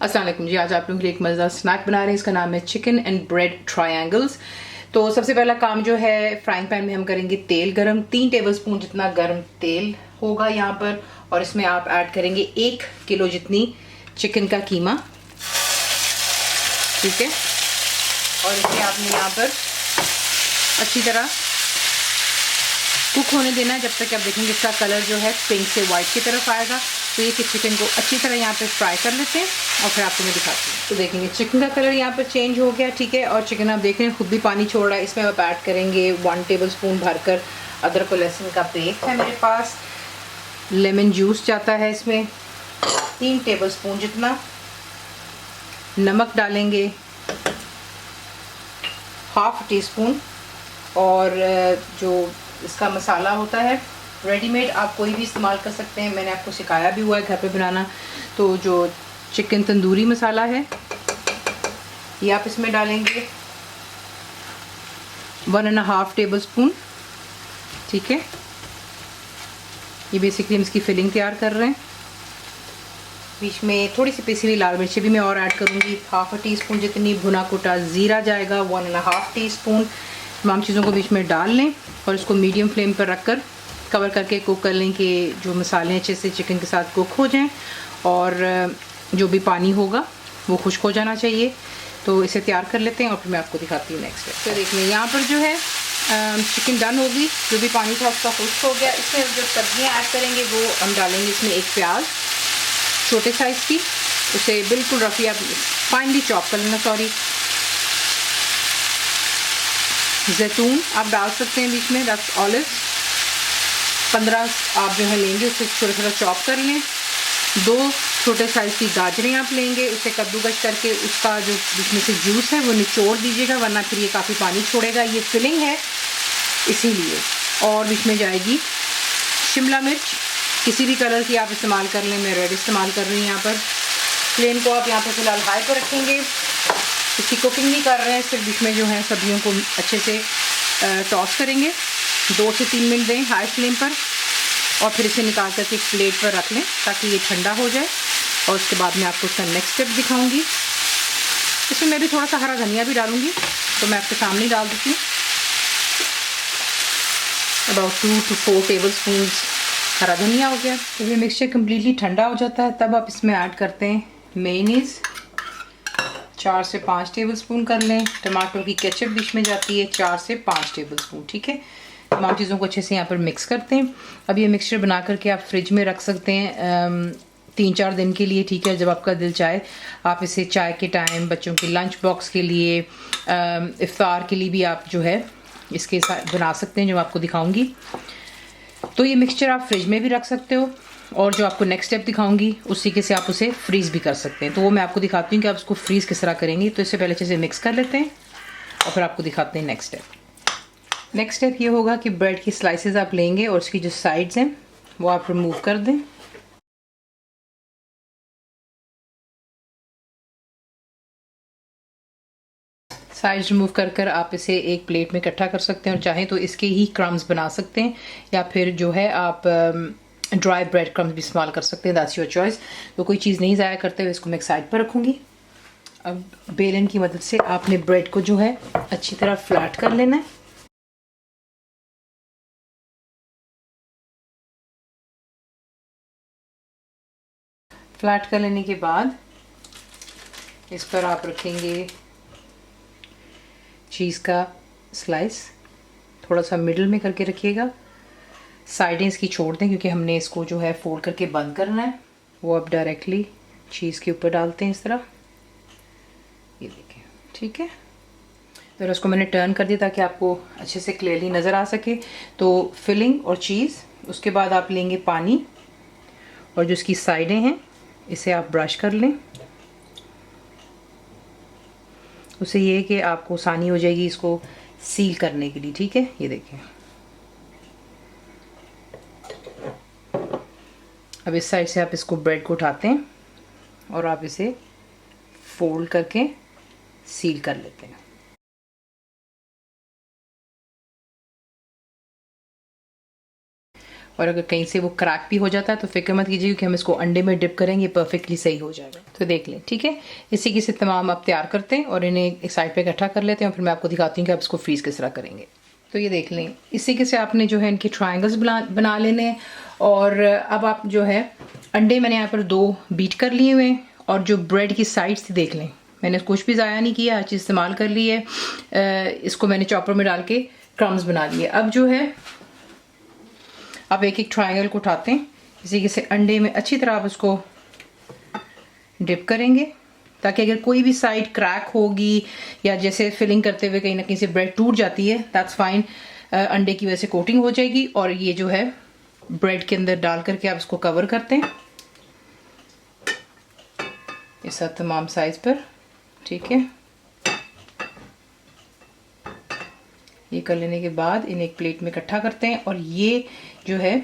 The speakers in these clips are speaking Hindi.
अस्सलाम वालेकुम जी। आज आप लोगों के लिए एक मज़ेदार स्नैक बना रहे हैं। इसका नाम है चिकन एंड ब्रेड ट्रायंगल्स। तो सबसे पहला काम जो है, फ्राइंग पैन में हम करेंगे तेल गरम। 3 टेबलस्पून जितना गर्म तेल होगा यहाँ पर, और इसमें आप ऐड करेंगे 1 किलो जितनी चिकन का कीमा, ठीक है। और इसे आपने यहाँ पर अच्छी तरह कुक होने देना है जब तक आप देखेंगे इसका कलर जो है पिंक से वाइट की तरफ आएगा। तो ये कि चिकन को अच्छी तरह यहाँ पे फ्राई कर लेते हैं और फिर आपको मैं दिखाती हूँ। तो देखेंगे चिकन का कलर यहाँ पर चेंज हो गया, ठीक है। और चिकन आप देख रहे हैं खुद भी पानी छोड़ रहा है। इसमें आप ऐड करेंगे 1 टेबलस्पून भरकर अदरक और लहसुन का पेस्ट है मेरे पास। लेमन जूस जाता है इसमें 3 टेबलस्पून जितना। नमक डालेंगे 1/2 टीस्पून। और जो इसका मसाला होता है रेडीमेड, आप कोई भी इस्तेमाल कर सकते हैं, मैंने आपको सिखाया भी हुआ है घर पे बनाना। तो जो चिकन तंदूरी मसाला है ये आप इसमें डालेंगे 1.5 टेबलस्पून, ठीक है। ये बेसिकली हम इसकी फिलिंग तैयार कर रहे हैं। बीच में थोड़ी सी पिसी हुई लाल मिर्ची भी मैं और ऐड करूँगी 1/2 टीस्पून जितनी। भुना कुटा ज़ीरा जाएगा 1.5 टीस्पून। तमाम चीज़ों को बीच में डाल लें और इसको मीडियम फ्लेम पर रखकर कवर करके कुक कर लें कि जो मसाले अच्छे से चिकन के साथ कुक हो जाएं, और जो भी पानी होगा वो खुश्क हो जाना चाहिए। तो इसे तैयार कर लेते हैं और फिर मैं आपको दिखाती हूँ नेक्स्ट स्टेप। तो देखिए यहाँ पर जो है चिकन डन होगी, जो भी पानी था उसका खुश्क हो गया। इसमें जो सब्जियाँ ऐड करेंगे वो हम डालेंगे इसमें 1 प्याज छोटे साइज़ की, उसे बिल्कुल रफी आप फाइनली चॉप कर लेना, सॉरी। जैतून आप डाल सकते हैं बीच में, दैट्स ऑलिव। 15 आप जो है लेंगे, उसे छोटा छोटा चॉप कर लें। 2 छोटे साइज़ की गाजरें आप लेंगे, उसे कद्दूकस करके उसका जो बीच में से जूस है वो निचोड़ दीजिएगा, वरना फिर ये काफ़ी पानी छोड़ेगा। ये फिलिंग है इसीलिए। और बीच में जाएगी शिमला मिर्च, किसी भी कलर की आप इस्तेमाल कर लें, मैं रेड इस्तेमाल कर रही हूँ यहाँ पर। फ्लेम को आप यहाँ पर फ़िलहाल हाई पर रखेंगे, इसकी कुकिंग नहीं कर रहे हैं, सिर्फ बीच में जो है सब्जियों को अच्छे से टॉस करेंगे। 2 से 3 मिनट दें हाई फ्लेम पर, और फिर इसे निकाल करके एक प्लेट पर रख लें ताकि ये ठंडा हो जाए। और उसके बाद मैं आपको उसका नेक्स्ट स्टेप दिखाऊंगी। इसमें मैं भी थोड़ा सा हरा धनिया भी डालूंगी, तो मैं आपके सामने डाल देती हूँ। अबाउट 2 to 4 टेबलस्पून हरा धनिया हो गया। तो ये मिक्सचर कम्प्लीटली ठंडा हो जाता है, तब आप इसमें ऐड करते हैं मेयोनीज़ 4 से 5 टेबलस्पून कर लें। टमाटो की केचप बीच में जाती है 4 से 5 टेबलस्पून, ठीक है। तमाम चीज़ों को अच्छे से यहाँ पर मिक्स करते हैं। अब ये मिक्सचर बना करके आप फ्रिज में रख सकते हैं 3-4 दिन के लिए, ठीक है। जब आपका दिल चाहे आप इसे चाय के टाइम, बच्चों के लंच बॉक्स के लिए, इफ्तार के लिए भी आप जो है इसके साथ बना सकते हैं, जो आपको दिखाऊंगी। तो ये मिक्सचर आप फ्रिज में भी रख सकते हो, और जो आपको नेक्स्ट स्टेप दिखाऊंगी उस तरीके से आप उसे फ्रीज़ भी कर सकते हैं। तो वो मैं आपको दिखाती हूँ कि आप उसको फ्रीज़ किस तरह करेंगे। तो इससे पहले अच्छे से मिक्स कर लेते हैं और फिर आपको दिखाते हैं नेक्स्ट स्टेप। नेक्स्ट स्टेप ये होगा कि ब्रेड की स्लाइसेस आप लेंगे और उसकी जो साइड्स हैं वो आप रिमूव कर दें। साइड्स रिमूव कर कर आप इसे एक प्लेट में इकट्ठा कर सकते हैं, और चाहें तो इसके ही क्रम्स बना सकते हैं, या फिर जो है आप ड्राई ब्रेड क्रम्स भी इस्तेमाल कर सकते हैं, दैट्स योर चॉइस। तो कोई चीज़ नहीं ज़ाया करते हुए इसको मैं एक साइड पर रखूँगी। अब बेलन की मदद से आपने ब्रेड को जो है अच्छी तरह फ्लैट कर लेना है। फ्लैट कर लेने के बाद इस पर आप रखेंगे चीज़ का स्लाइस, थोड़ा सा मिडल में करके रखिएगा। साइडें इसकी छोड़ दें क्योंकि हमने इसको जो है फोल्ड करके बंद करना है। वो आप डायरेक्टली चीज़ के ऊपर डालते हैं इस तरह, ये देखें, ठीक है। तो उसको मैंने टर्न कर दिया ताकि आपको अच्छे से क्लियरली नज़र आ सके। तो फिलिंग और चीज़, उसके बाद आप लेंगे पानी, और जो इसकी साइडें हैं इसे आप ब्रश कर लें। उससे ये है कि आपको आसानी हो जाएगी इसको सील करने के लिए, ठीक है। ये देखें, अब इस साइड से आप इसको ब्रेड को उठाते हैं और आप इसे फोल्ड करके सील कर लेते हैं। और अगर कहीं से वो क्रैक भी हो जाता है तो फिक्र मत कीजिए, क्योंकि हम इसको अंडे में डिप करेंगे, परफेक्टली सही हो जाएगा। तो देख लें, ठीक है। इसी के से तमाम आप तैयार करते हैं और इन्हें एक साइड पे इकट्ठा कर लेते हैं और फिर मैं आपको दिखाती हूँ कि आप इसको फ्रीज़ किस तरह करेंगे। तो ये देख लें, इसी के से आपने जो है इनके ट्रायंगल्स बना लेने हैं। और अब आप जो है अंडे मैंने यहाँ पर 2 बीट कर लिए हुए हैं, और जो ब्रेड की साइड्स थी देख लें, मैंने कुछ भी ज़ाया नहीं किया, हर चीज़ इस्तेमाल कर ली है। इसको मैंने चॉपर में डाल के क्रम्स बना लिए। अब जो है आप एक एक ट्रायंगल को उठाते हैं, इसी के से अंडे में अच्छी तरह आप उसको डिप करेंगे, ताकि अगर कोई भी साइड क्रैक होगी या जैसे फिलिंग करते हुए कहीं ना कहीं से ब्रेड टूट जाती है, दैट्स फाइन, अंडे की वजह से कोटिंग हो जाएगी। और ये जो है ब्रेड के अंदर डाल करके आप इसको कवर करते हैं इस तमाम साइज पर, ठीक है। ये कर लेने के बाद इन्हें एक प्लेट में इकट्ठा करते हैं, और ये जो है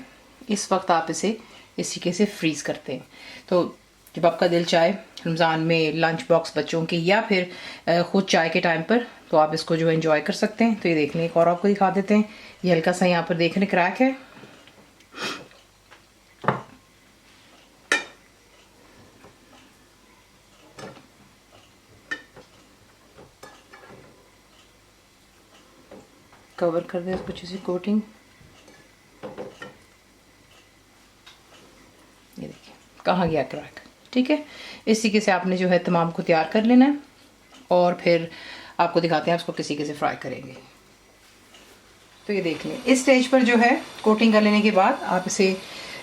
इस वक्त आप इसे इसी के से फ्रीज़ करते हैं। तो जब आपका दिल चाहे रमज़ान में लंच बॉक्स बच्चों के, या फिर खुद चाय के टाइम पर, तो आप इसको जो है एंजॉय कर सकते हैं। तो ये देख लें, एक और आपको दिखा देते हैं। ये हल्का सा यहाँ पर देख लें क्रैक है, कवर कर दें इसको अच्छी सी कोटिंग। ये देखिए कहाँ गया क्रैक, ठीक है। इस तरीके से आपने जो है तमाम को तैयार कर लेना है, और फिर आपको दिखाते हैं इसको किस तरीके से फ्राई करेंगे। तो ये देख लें, इस स्टेज पर जो है कोटिंग कर लेने के बाद आप इसे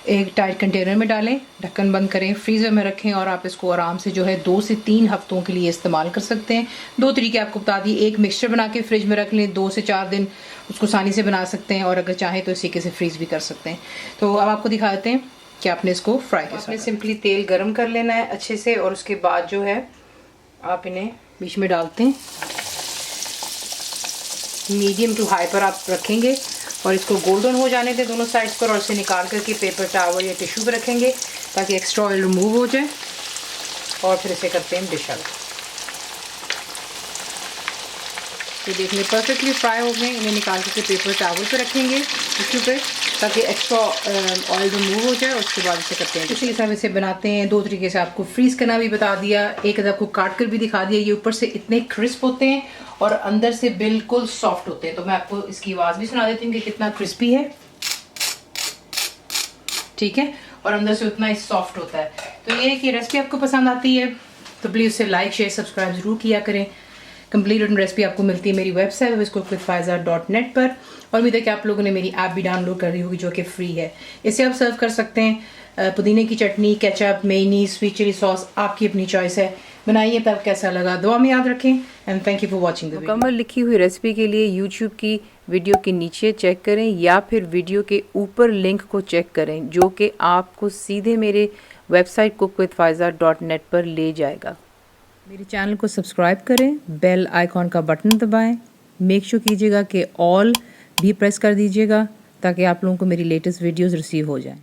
एक टाइट कंटेनर में डालें, ढक्कन बंद करें, फ्रीज़र में रखें, और आप इसको आराम से जो है 2 से 3 हफ्तों के लिए इस्तेमाल कर सकते हैं। 2 तरीके आपको बता दिए, एक मिक्सचर बना के फ्रिज में रख लें, 2 से 4 दिन उसको आसानी से बना सकते हैं, और अगर चाहें तो इसी के से फ्रीज़ भी कर सकते हैं। तो अब आपको दिखा देते हैं कि आपने इसको फ्राई किया। आपने सिंपली तेल गर्म कर लेना है अच्छे से, और उसके बाद जो है आप इन्हें बीच में डालते हैं, मीडियम टू हाई पर आप रखेंगे, और इसको गोल्डन हो जाने दें दोनों साइड्स पर, और इसे निकाल करके पेपर टॉवल या टिश्यू पर रखेंगे ताकि एक्स्ट्रा ऑयल रिमूव हो जाए, और फिर इसे करते हैं डिश आउट। तो देख लें परफेक्टली फ्राई हो गए। इन्हें निकाल करके पेपर टॉवल पर रखेंगे टिश्यू पे, ताकि एक्स्ट्रा ऑयल रिमूव हो जाए, और उसके बाद इसे करते हैं। इसी हिसाब इसे बनाते हैं। 2 तरीके से आपको फ्रीज़ करना भी बता दिया, एक आपको काट कर भी दिखा दिया। ये ऊपर से इतने क्रिस्प होते हैं और अंदर से बिल्कुल सॉफ्ट होते हैं। तो मैं आपको इसकी आवाज़ भी सुना देती हूँ कि कितना क्रिस्पी है, ठीक है, और अंदर से उतना ही सॉफ्ट होता है। तो ये है कि रेसिपी आपको पसंद आती है तो प्लीज़ उसे लाइक शेयर सब्सक्राइब ज़रूर किया करें। कंप्लीट रिटन रेसिपी आपको मिलती है मेरी वेबसाइट viscookWithFaiza.net पर, और उम्मीद है कि आप लोगों ने मेरी ऐप भी डाउनलोड कर दी होगी जो कि फ्री है। इसे आप सर्व कर सकते हैं पुदीने की chutney, ketchup, mayonnaise, sweet chilli sauce, आपकी अपनी चॉइस है। बनाइए, तब कैसा लगा दुआ में याद रखें, and thank you for watching the video. मुकम्मल लिखी हुई रेसिपी के लिए यूट्यूब की वीडियो के नीचे चेक करें, या फिर वीडियो के ऊपर लिंक को चेक करें, जो कि आपको सीधे मेरे वेबसाइट cookWithFaiza.net पर ले जाएगा। मेरे चैनल को सब्सक्राइब करें, बेल आइकॉन का बटन दबाएं, मेक श्योर कीजिएगा कि ऑल भी प्रेस कर दीजिएगा ताकि आप लोगों को मेरी लेटेस्ट वीडियोस रिसीव हो जाएं।